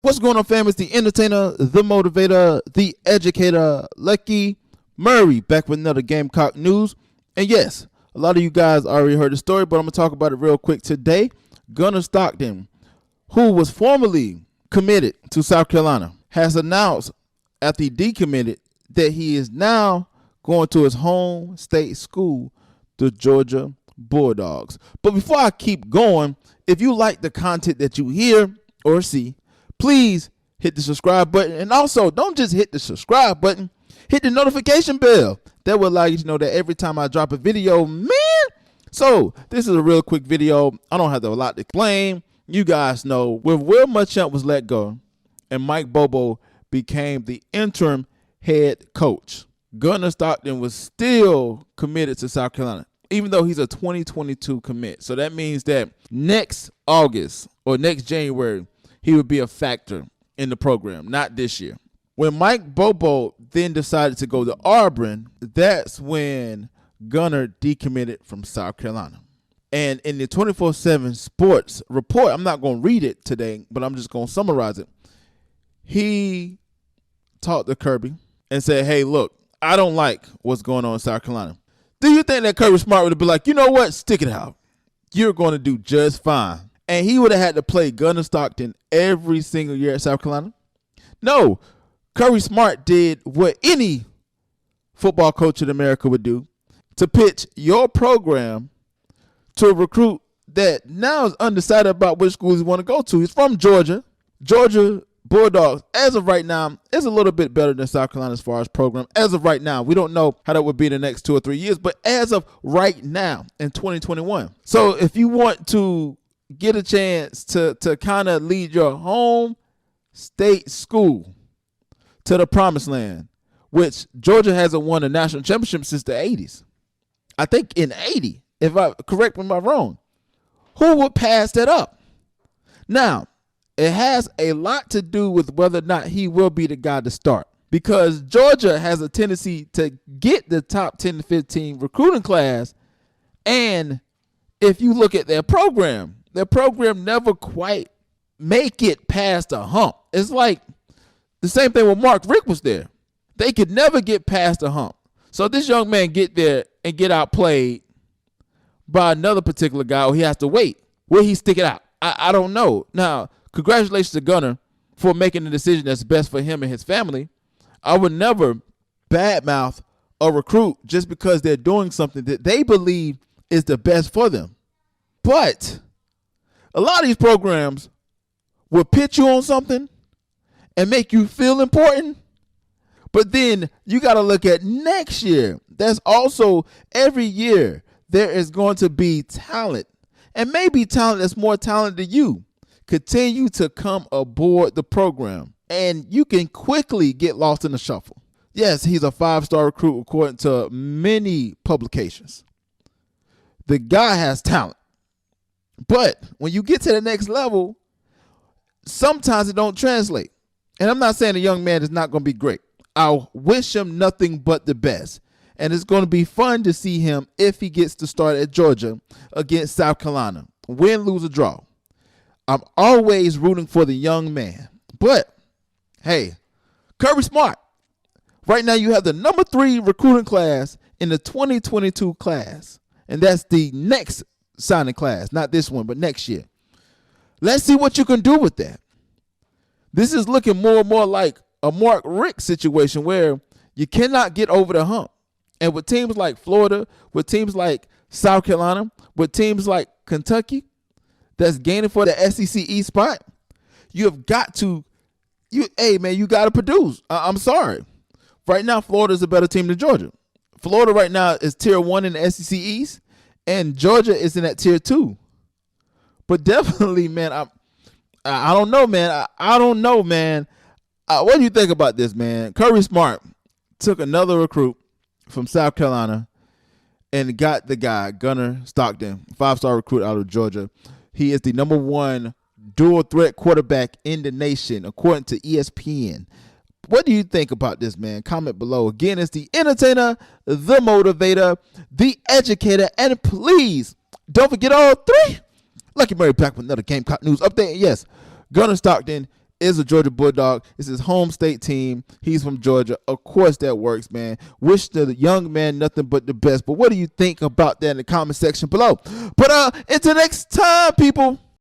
What's going on, fam? It's the entertainer, the motivator, the educator, Lucky Murray, back with another Gamecock news. And yes, a lot of you guys already heard the story, but I'm going to talk about it real quick today. Gunner Stockton, who was formerly committed to South Carolina, has announced after he decommitted that he is now going to his home state school, the Georgia Bulldogs. But before I keep going, if you like the content that you hear or see, please hit the subscribe button. And also, don't just hit the subscribe button, hit the notification bell. That will allow you to know that every time I drop a video, man. So this is a real quick video. I don't have a lot to explain. You guys know when Will Muschamp was let go and Mike Bobo became the interim head coach, Gunner Stockton was still committed to South Carolina, even though he's a 2022 commit. So that means that next August or next January, he would be a factor in the program, not this year. When Mike Bobo then decided to go to Auburn, that's when Gunner decommitted from South Carolina. And in the 24/7 Sports report, I'm not going to read it today, but I'm just going to summarize it. He talked to Kirby and said, hey, look, I don't like what's going on in South Carolina. Do you think that Kirby Smart would have been like, you know what, stick it out. You're going to do just fine. And he would have had to play Gunner Stockton every single year at South Carolina? No. Kirby Smart did what any football coach in America would do, to pitch your program to a recruit that now is undecided about which schools he want to go to. He's from Georgia. Georgia Bulldogs, as of right now, is a little bit better than South Carolina as far as program. As of right now, we don't know how that would be in the next 2 or 3 years, but as of right now in 2021. So if you want to get a chance to kind of lead your home state school to the promised land, which Georgia hasn't won a national championship since the 80s. I think in 80, correct me if I'm wrong. Who would pass that up? Now, it has a lot to do with whether or not he will be the guy to start, because Georgia has a tendency to get the top 10 to 15 recruiting class, and if you look at their program never quite make it past a hump. It's like the same thing when Mark Richt was there. They could never get past a hump. So this young man get there and get outplayed by another particular guy, or he has to wait. Will he stick it out? I don't know. Now, congratulations to Gunner for making the decision that's best for him and his family. I would never badmouth a recruit just because they're doing something that they believe is the best for them. But a lot of these programs will pitch you on something and make you feel important. But then you got to look at next year. That's also every year there is going to be talent, and maybe talent that's more talented than you, continue to come aboard the program, and you can quickly get lost in the shuffle. Yes, he's a 5-star recruit according to many publications. The guy has talent. But when you get to the next level, sometimes it don't translate. And I'm not saying the young man is not going to be great. I wish him nothing but the best. And it's going to be fun to see him if he gets to start at Georgia against South Carolina. Win, lose, or draw. I'm always rooting for the young man. But, hey, Kirby Smart. Right now you have the number 3 recruiting class in the 2022 class. And that's the next signing class. Not this one, but next year. Let's see what you can do with that. This is looking more and more like a Mark Richt situation where you cannot get over the hump. And with teams like Florida, with teams like South Carolina, with teams like Kentucky that's gaining for the SEC East spot, you have got to, you got to produce. I'm sorry. Right now, Florida is a better team than Georgia. Florida right now is tier 1 in the SEC East, and Georgia is in that tier 2. But definitely, man, I don't know, man. I don't know, man. What do you think about this, man? Kirby Smart took another recruit from South Carolina and got the guy, Gunner Stockton, 5-star recruit out of Georgia. He is the number 1 dual threat quarterback in the nation, according to ESPN. What do you think about this, man? Comment below. Again, it's the entertainer, the motivator, the educator, and please don't forget all 3. Lucky Murray back with another Gamecock news update. Yes, Gunner Stockton is a Georgia Bulldog. It's his home state team. He's from Georgia. Of course that works, man. Wish the young man nothing but the best. But what do you think about that in the comment section below? But until next time, people.